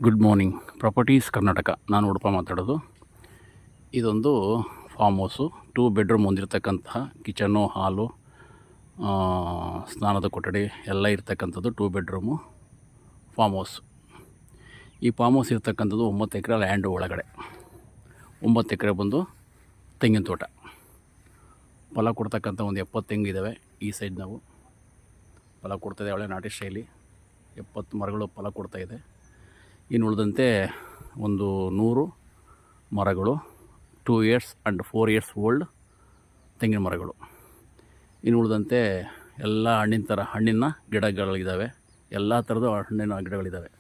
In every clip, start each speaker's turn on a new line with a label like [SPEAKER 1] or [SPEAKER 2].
[SPEAKER 1] Good morning. Properties Karnataka, ನಾನು ಉಡುಪ ಮಾತಾಡೋದು. ಇದೊಂದು ಫಾರ್ಮ್ ಹೌಸು. 2 ಬೆಡ್ರೂಮ್ ಹೊಂದಿರತಕ್ಕಂತಹ ಕಿಚನ್ನು, ಹಾಲು, ಸ್ನಾನದ ಕೊಠಡಿ ಎಲ್ಲ ಇರ್ತಕ್ಕಂಥದ್ದು 2 ಬೆಡ್ರೂಮು ಫಾರ್ಮ್ ಹೌಸ್. ಈ ಫಾರ್ಮ್ ಹೌಸ್ ಇರ್ತಕ್ಕಂಥದ್ದು 9 ಎಕರೆ ಲ್ಯಾಂಡು ಒಳಗಡೆ. 9 ಎಕರೆ ಬಂದು ತೆಂಗಿನ ತೋಟ. ಫಲ ಕೊಡ್ತಕ್ಕಂಥ ಒಂದು 70 ತೆಂಗಿದ್ದಾವೆ. ಈ ಸೈಡ್ ನಾವು ಫಲ ಕೊಡ್ತಾಯಿದೆ, ಒಳ್ಳೆ ನಾಟಿ ಶೈಲಿ. 70 ಮರಗಳು ಫಲ ಕೊಡ್ತಾಯಿದೆ. ಇನ್ನು ಉಳಿದಂತೆ ಒಂದು 100 ಮರಗಳು 2 ಇಯರ್ಸ್ ಆ್ಯಂಡ್ 4 ಇಯರ್ಸ್ ಓಲ್ಡ್ ತೆಂಗಿನ ಮರಗಳು. ಇನ್ನು ಉಳಿದಂತೆ ಎಲ್ಲ ಹಣ್ಣಿನ ಗಿಡಗಳಿದ್ದಾವೆ. ಎಲ್ಲ ಥರದ ಹಣ್ಣಿನ ಗಿಡಗಳಿದ್ದಾವೆ.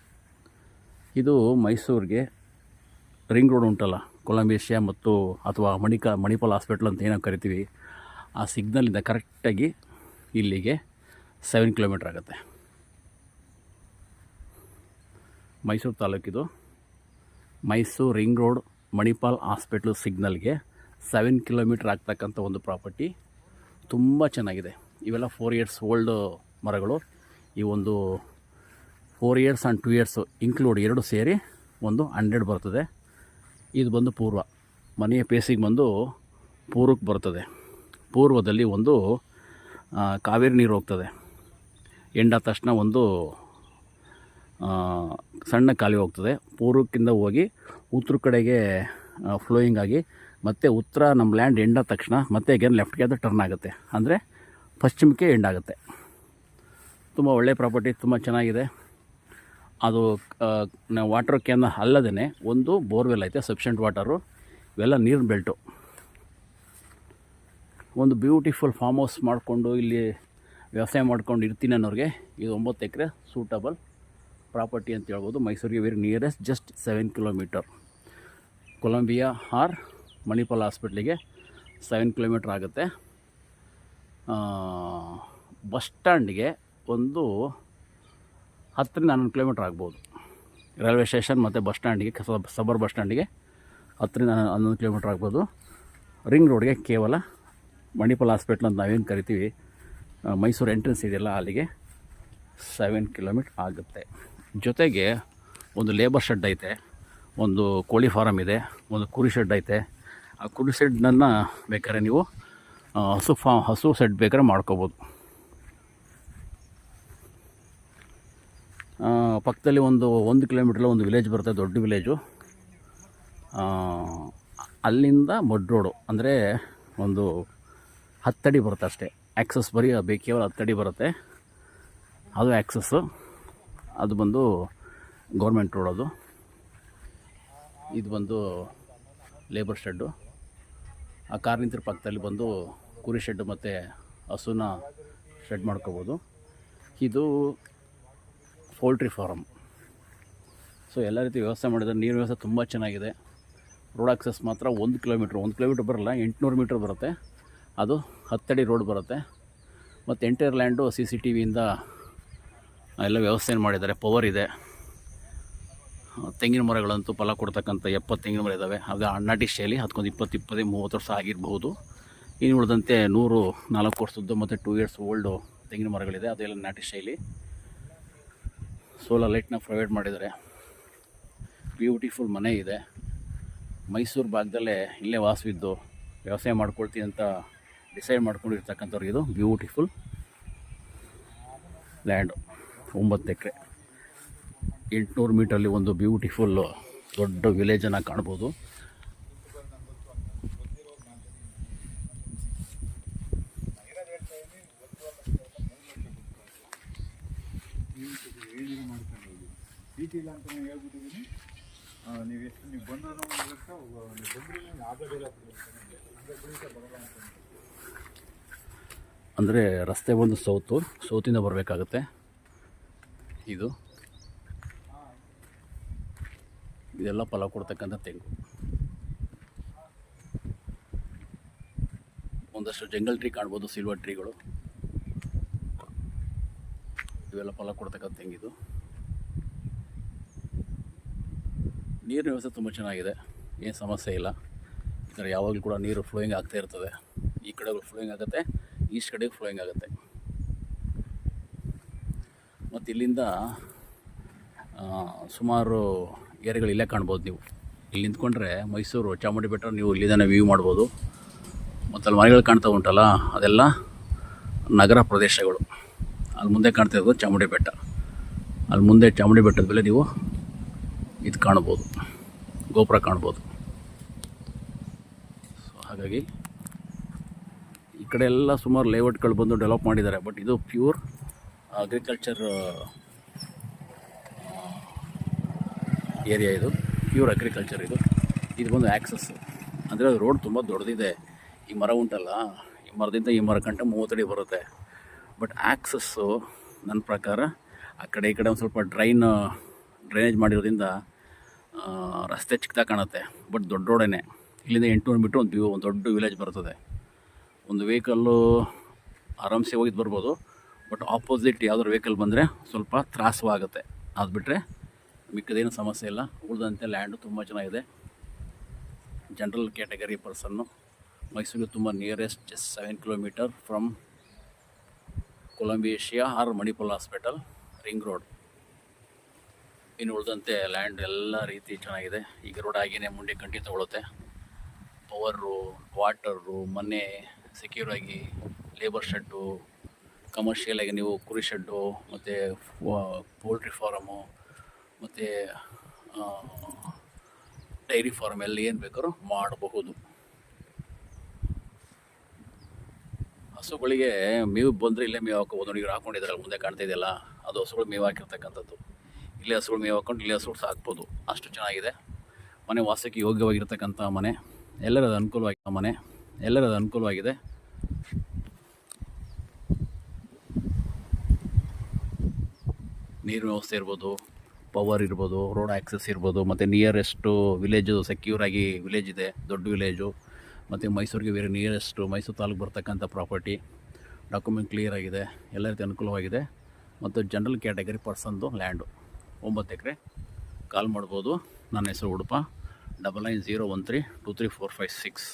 [SPEAKER 1] ಇದು ಮೈಸೂರಿಗೆ ರಿಂಗ್ ರೋಡ್ ಉಂಟಲ್ಲ, ಕೊಲಂಬೇಶಿಯಾ ಮತ್ತು ಅಥವಾ ಮಣಿಪಾಲ್ ಹಾಸ್ಪಿಟ್ಲ್ ಅಂತ ಏನೋ ಕರಿತೀವಿ, ಆ ಸಿಗ್ನಲಿಂದ ಕರೆಕ್ಟಾಗಿ ಇಲ್ಲಿಗೆ 7 ಕಿಲೋಮೀಟ್ರ್ ಆಗುತ್ತೆ. ಮೈಸೂರು ತಾಲೂಕಿದು. Mysuru ring road Manipal hospital ಸಿಗ್ನಲ್ಗೆ 7 ಕಿಲೋಮೀಟ್ರ್ ಆಗ್ತಕ್ಕಂಥ ಒಂದು ಪ್ರಾಪರ್ಟಿ. ತುಂಬ ಚೆನ್ನಾಗಿದೆ. ಇವೆಲ್ಲ 4 ಇಯರ್ಸ್ ಓಲ್ಡ್ ಮರಗಳು. ಈ ಒಂದು 4 ಇಯರ್ಸ್ ಆ್ಯಂಡ್ 2 ಇಯರ್ಸು ಇನ್ಕ್ಲೂಡ್ ಎರಡು ಸೇರಿ ಒಂದು 100 ಬರ್ತದೆ. ಇದು ಬಂದು ಪೂರ್ವ, ಮನೆಯ ಪೇಸಿಗೆ ಬಂದು ಪೂರ್ವಕ್ಕೆ ಬರ್ತದೆ. ಪೂರ್ವದಲ್ಲಿ ಒಂದು ಕಾವೇರಿ ನೀರು ಹೋಗ್ತದೆ. ಎಂಡಾದ ತಕ್ಷಣ ಒಂದು ಸಣ್ಣ ಕಾಲುವೆ ಹೋಗ್ತದೆ. ಪೂರ್ವಕ್ಕಿಂದ ಹೋಗಿ ಉತ್ತರ ಕಡೆಗೆ ಫ್ಲೋಯಿಂಗ್ ಆಗಿ ಮತ್ತು ಉತ್ತರ ನಮ್ಮ ಲ್ಯಾಂಡ್ ಎಂಡಾದ ತಕ್ಷಣ ಮತ್ತೆ ಅಗೇನ್ ಲೆಫ್ಟ್ಗೆ ಅದು ಟರ್ನ್ ಆಗುತ್ತೆ, ಅಂದರೆ ಪಶ್ಚಿಮಕ್ಕೆ ಎಂಡ್ ಆಗುತ್ತೆ. ತುಂಬ ಒಳ್ಳೆಯ ಪ್ರಾಪರ್ಟಿ, ತುಂಬ ಚೆನ್ನಾಗಿದೆ. ಅದು ವಾಟರ್ ಕ್ಯಾನ್ ಅಲ್ಲದೇ ಒಂದು ಬೋರ್ವೆಲ್ ಐತೆ, ಸಫಿಷಿಯೆಂಟ್ ವಾಟರು. ಇವೆಲ್ಲ ನೀರಿನ ಬೆಲ್ಟು. ಒಂದು ಬ್ಯೂಟಿಫುಲ್ ಫಾರ್ಮ್ ಹೌಸ್ ಮಾಡಿಕೊಂಡು ಇಲ್ಲಿ ವ್ಯವಸಾಯ ಮಾಡ್ಕೊಂಡು ಇರ್ತೀನಿ ಅನ್ನೋರಿಗೆ ಇದು 9 ಎಕರೆ ಸೂಟಬಲ್ ಪ್ರಾಪರ್ಟಿ ಅಂತ ಹೇಳ್ಬೋದು. ಮೈಸೂರಿಗೆ very nearest, just 7 kilometre. Columbia or Manipal ಹಾಸ್ಪಿಟ್ಲಿಗೆ 7 ಕಿಲೋಮೀಟ್ರ್ ಆಗುತ್ತೆ. ಬಸ್ ಸ್ಟ್ಯಾಂಡ್ಗೆ ಒಂದು 10ರಿಂದ 11 ಕಿಲೋಮೀಟ್ರ್ ಆಗ್ಬೋದು. ರೈಲ್ವೆ ಸ್ಟೇಷನ್ ಮತ್ತು ಬಸ್ ಸ್ಟ್ಯಾಂಡಿಗೆ, ಸಬರ್ ಬಸ್ ಸ್ಟ್ಯಾಂಡಿಗೆ 10ರಿಂದ 11 ಕಿಲೋಮೀಟ್ರ್ ಆಗ್ಬೋದು. ರಿಂಗ್ ರೋಡ್ಗೆ ಕೇವಲ ಮಣಿಪಾಲ್ ಹಾಸ್ಪಿಟ್ಲ್ ಅಂತ ನಾವೇನು ಕರಿತೀವಿ, ಮೈಸೂರು ಎಂಟ್ರೆನ್ಸ್ ಇದೆಯಲ್ಲ, ಅಲ್ಲಿಗೆ 7 ಕಿಲೋಮೀಟ್ರ್ ಆಗುತ್ತೆ. ಜೊತೆಗೆ ಒಂದು ಲೇಬರ್ ಶೆಡ್ ಐತೆ, ಒಂದು ಕೋಳಿ ಫಾರಮ್ ಇದೆ, ಒಂದು ಕುರಿ ಶೆಡ್ ಐತೆ. ಆ ಕುರಿ ಶೆಡ್ನನ್ನು ಬೇಕಾದ್ರೆ ನೀವು ಹಸು ಶೆಡ್ ಬೇಕಾದ್ರೆ ಮಾಡ್ಕೋಬೋದು. ಪಕ್ಕದಲ್ಲಿ ಒಂದು 1 ಕಿಲೋಮೀಟ್ರಲ್ಲಿ ಒಂದು ವಿಲೇಜ್ ಬರುತ್ತೆ, ದೊಡ್ಡ ವಿಲೇಜು. ಅಲ್ಲಿಂದ ಮಡ್ ರೋಡು, ಅಂದರೆ ಒಂದು 10 ಅಡಿ ಬರುತ್ತೆ ಅಷ್ಟೇ. ಆ್ಯಕ್ಸಸ್ ಬರೀ ಕೇವಲ 10 ಅಡಿ ಬರುತ್ತೆ. ಅದು ಆ್ಯಕ್ಸಸ್ಸು. ಅದು ಬಂದು ಗೌರ್ಮೆಂಟ್ ರೋಡ್. ಅದು ಇದು ಬಂದು ಲೇಬರ್ ಶೆಡ್ಡು. ಆ ಕಾರ್ ನಿಂತಿರೋ ಪಕ್ಕದಲ್ಲಿ ಬಂದು ಕುರಿ ಶೆಡ್ಡು ಮತ್ತು ಹಸುನ ಶೆಡ್ ಮಾಡ್ಕೋಬೋದು. ಇದು ಪೋಲ್ಟ್ರಿ ಫಾರಮ್. ಸೊ ಎಲ್ಲ ರೀತಿ ವ್ಯವಸ್ಥೆ ಮಾಡಿದರೆ ನೀರು ವ್ಯವಸ್ಥೆ ತುಂಬ ಚೆನ್ನಾಗಿದೆ. ರೋಡ್ ಆಕ್ಸಸ್ ಮಾತ್ರ 1 ಕಿಲೋಮೀಟ್ರ್ ಬರಲ್ಲ, 800 ಮೀಟ್ರ್ ಬರುತ್ತೆ. ಅದು 10 ಅಡಿ ರೋಡ್ ಬರುತ್ತೆ. ಮತ್ತು ಎಂಟೈರ್ ಲ್ಯಾಂಡು CCTV ಇಂದ ಎಲ್ಲ ವ್ಯವಸ್ಥೆಯನ್ನು ಮಾಡಿದ್ದಾರೆ. ಪವರ್ ಇದೆ. ತೆಂಗಿನ ಮರಗಳಂತೂ ಫಲ ಕೊಡ್ತಕ್ಕಂಥ 70 ತೆಂಗಿನ ಮರ ಇದ್ದಾವೆ. ಆಗ ನಾಟಿ ಶೈಲಿ, ಅದಕ್ಕೊಂದು 20-30 ವರ್ಷ ಆಗಿರಬಹುದು. ಇನ್ನು ಉಳಿದಂತೆ 104 ವರ್ಷದ್ದು ಮತ್ತು 2 ಇಯರ್ಸ್ ಓಲ್ಡು ತೆಂಗಿನ ಮರಗಳಿದೆ. ಅದೆಲ್ಲ ನಾಟಿ ಶೈಲಿ. ಸೋಲಾರ್ ಲೈಟ್ನ ಪ್ರೊವೈಡ್ ಮಾಡಿದ್ದಾರೆ. ಬ್ಯೂಟಿಫುಲ್ ಮನೆ ಇದೆ. ಮೈಸೂರು ಭಾಗದಲ್ಲೇ ಇಲ್ಲೇ ವಾಸವಿದ್ದು ವ್ಯವಸಾಯ ಮಾಡ್ಕೊಳ್ತೀನಿ ಅಂತ ಡಿಸೈಡ್ ಮಾಡ್ಕೊಂಡಿರ್ತಕ್ಕಂಥವ್ರಿಗೆ ಇದು ಬ್ಯೂಟಿಫುಲ್ ಲ್ಯಾಂಡು. 9 ಎಕರೆ 800 ಮೀಟ್ರಲ್ಲಿ ಒಂದು ಬ್ಯೂಟಿಫುಲ್ ದೊಡ್ಡ ವಿಲೇಜನ್ನು ಕಾಣ್ಬೋದು. ಅಂದರೆ ರಸ್ತೆ ಬಂದು ಸೌತಿಂದ ಬರಬೇಕಾಗುತ್ತೆ. ಇದೆಲ್ಲ ಫಲ ಕೊಡ್ತಕ್ಕಂಥ ತೆಂಗು. ಒಂದಷ್ಟು ಜಂಗಲ್ ಟ್ರೀ ಕಾಣ್ಬೋದು, ಸಿಲ್ವರ್ ಟ್ರೀಗಳು. ಇವೆಲ್ಲ ಫಲ ಕೊಡ್ತಕ್ಕಂಥ ತೆಂಗಿದು. ನೀರಿನ ವ್ಯವಸ್ಥೆ ತುಂಬ ಚೆನ್ನಾಗಿದೆ, ಏನು ಸಮಸ್ಯೆ ಇಲ್ಲ. ಈ ಥರ ಯಾವಾಗಲೂ ಕೂಡ ನೀರು ಫ್ಲೋಯಿಂಗ್ ಆಗ್ತಾ ಇರ್ತದೆ. ಈ ಕಡೆ ಫ್ಲೋಯಿಂಗ್ ಆಗುತ್ತೆ, ಈಸ್ಟ್ ಕಡೆಗೆ ಫ್ಲೋಯಿಂಗ್ ಆಗುತ್ತೆ. ಮತ್ತು ಇಲ್ಲಿಂದ ಸುಮಾರು ಏರಿಯಾಗಳು ಇಲ್ಲೇ ಕಾಣ್ಬೋದು. ನೀವು ಇಲ್ಲಿ ನಿಂತ್ಕೊಂಡ್ರೆ ಮೈಸೂರು ಚಾಮುಂಡಿ ಬೆಟ್ಟ ನೀವು ಇಲ್ಲಿಂದನೇ ವ್ಯೂ ಮಾಡ್ಬೋದು. ಮತ್ತು ಅಲ್ಲಿ ಮನೆಗಳು ಕಾಣ್ತಾ ಉಂಟಲ್ಲ, ಅದೆಲ್ಲ ನಗರ ಪ್ರದೇಶಗಳು. ಅಲ್ಲಿ ಮುಂದೆ ಕಾಣ್ತಾ ಇರೋದು ಚಾಮುಂಡಿ ಬೆಟ್ಟ. ಅಲ್ಲಿ ಮುಂದೆ ಚಾಮುಂಡಿ ಬೆಟ್ಟದ ಮೇಲೆ ನೀವು ಇದು ಕಾಣ್ಬೋದು, ಗೋಪುರ ಕಾಣ್ಬೋದು. ಸೊ ಹಾಗಾಗಿ ಈ ಕಡೆ ಎಲ್ಲ ಸುಮಾರು ಲೇಔಟ್ಗಳು ಬಂದು ಡೆವಲಪ್ ಮಾಡಿದ್ದಾರೆ. ಬಟ್ ಇದು ಪ್ಯೂರ್ ಅಗ್ರಿಕಲ್ಚರ್ ಏರಿಯಾ. ಇದು ಪ್ಯೂರ್ ಅಗ್ರಿಕಲ್ಚರ್. ಇದು ಬಂದು ಆ್ಯಕ್ಸಸ್ ಅಂದರೆ ರೋಡ್ ತುಂಬ ದೊಡ್ಡದಿದೆ. ಈ ಮರ ಉಂಟಲ್ಲ, ಈ ಮರದಿಂದ ಈ ಮರ ಗಂಟೆ 30 ಅಡಿ ಬರುತ್ತೆ. ಬಟ್ ಆ್ಯಕ್ಸಸ್ಸು ನನ್ನ ಪ್ರಕಾರ ಆ ಕಡೆ ಈ ಕಡೆ ಒಂದು ಸ್ವಲ್ಪ ಡ್ರೈನೇಜ್ ಮಾಡಿರೋದ್ರಿಂದ ರಸ್ತೆ ಚಿಕ್ಕದಾಗಿ ಕಾಣುತ್ತೆ. ಬಟ್ ದೊಡ್ಡ ರೋಡೇ. ಇಲ್ಲಿಂದ 800 ಮೀಟ್ರ್ ಒಂದು ದೊಡ್ಡ ವಿಲೇಜ್ ಬರ್ತದೆ. ಒಂದು ವೆಹಿಕಲ್ಲು ಆರಾಮ್ಸೆ ಹೋಗಿದ್ದು ಬರ್ಬೋದು. ಬಟ್ ಆಪೋಸಿಟ್ ಯಾವುದಾದ್ರು ವೆಹಿಕಲ್ ಬಂದರೆ ಸ್ವಲ್ಪ ತ್ರಾಸವಾಗುತ್ತೆ. ಅದು ಬಿಟ್ಟರೆ ಮಿಕ್ಕದೇನು ಸಮಸ್ಯೆ ಇಲ್ಲ. ಉಳಿದಂತೆ ಲ್ಯಾಂಡು ತುಂಬ ಚೆನ್ನಾಗಿದೆ. ಜನರಲ್ ಕ್ಯಾಟಗರಿ ಪರ್ಸನ್ನು ಮೈಸೂರಿಗೆ ತುಂಬ nearest, just 7 kilometre from Columbia Asia or Manipal hospital, ring road. ಇನ್ನು ಉಳಿದಂತೆ ಲ್ಯಾಂಡ್ ಎಲ್ಲ ರೀತಿ ಚೆನ್ನಾಗಿದೆ. ಈಗ ರೋಡ್ ಆಗಿಯೇ ಮುಂದೆ ಕಂಟಿ ತಗೊಳುತ್ತೆ. ಪವರು, ವಾಟರು, ಮನೆ ಸೆಕ್ಯೂರಾಗಿ, ಲೇಬರ್ ಶೆಡ್ಡು, ಕಮರ್ಷಿಯಲಾಗಿ ನೀವು ಕುರಿ ಶೆಡ್ಡು ಮತ್ತು ಪೋಲ್ಟ್ರಿ ಫಾರಮು ಮತ್ತು ಡೈರಿ ಫಾರ್ಮ್ ಎಲ್ಲ ಏನು ಬೇಕಾದ್ರೂ ಮಾಡಬಹುದು. ಹಸುಗಳಿಗೆ ಮೇವು ಬಂದರೆ ಇಲ್ಲೇ ಮೇವು ಹಾಕೋಬೋದು. ನೋಡಿ, ಹಾಕೊಂಡಿದ್ದಾರಲ್ಲ ಮುಂದೆ ಕಾಣ್ತಾ ಇದೆಯಲ್ಲ, ಅದು ಹಸುಗಳು ಮೇವು ಹಾಕಿರ್ತಕ್ಕಂಥದ್ದು. ಇಲ್ಲೇ ಹಸುಗಳು ಮೇವು ಹಾಕೊಂಡು ಇಲ್ಲೇ ಹಸುಗಳು ಸಾಕ್ಬೋದು. ಅಷ್ಟು ಚೆನ್ನಾಗಿದೆ ಮನೆ. ವಾಸಕ್ಕೆ ಯೋಗ್ಯವಾಗಿರ್ತಕ್ಕಂಥ ಮನೆ. ಎಲ್ಲರದ ಅನುಕೂಲವಾಗಿದೆ. ನೀರಿನ ವ್ಯವಸ್ಥೆ ಇರ್ಬೋದು, ಪವರ್ ಇರ್ಬೋದು, ರೋಡ್ ಆ್ಯಕ್ಸಸ್ ಇರ್ಬೋದು, ಮತ್ತು ನಿಯರೆಸ್ಟು ವಿಲೇಜು ಸೆಕ್ಯೂರಾಗಿ ವಿಲೇಜ್ ಇದೆ, ದೊಡ್ಡ ವಿಲೇಜು. ಮತ್ತು ಮೈಸೂರಿಗೆ ಬೇರೆ ನಿಯರೆಸ್ಟು ಮೈಸೂರು ತಾಲೂಕು ಬರ್ತಕ್ಕಂಥ ಪ್ರಾಪರ್ಟಿ. ಡಾಕ್ಯುಮೆಂಟ್ ಕ್ಲಿಯರ್ ಆಗಿದೆ, ಎಲ್ಲ ರೀತಿ ಅನುಕೂಲವಾಗಿದೆ. ಮತ್ತು ಜನರಲ್ ಕ್ಯಾಟಗರಿ ಪರ್ಸನ್ದು ಲ್ಯಾಂಡು 9 ಎಕರೆ. ಕಾಲ್ ಮಾಡ್ಬೋದು. ನನ್ನ ಹೆಸರು ಉಡುಪ. 9901323456.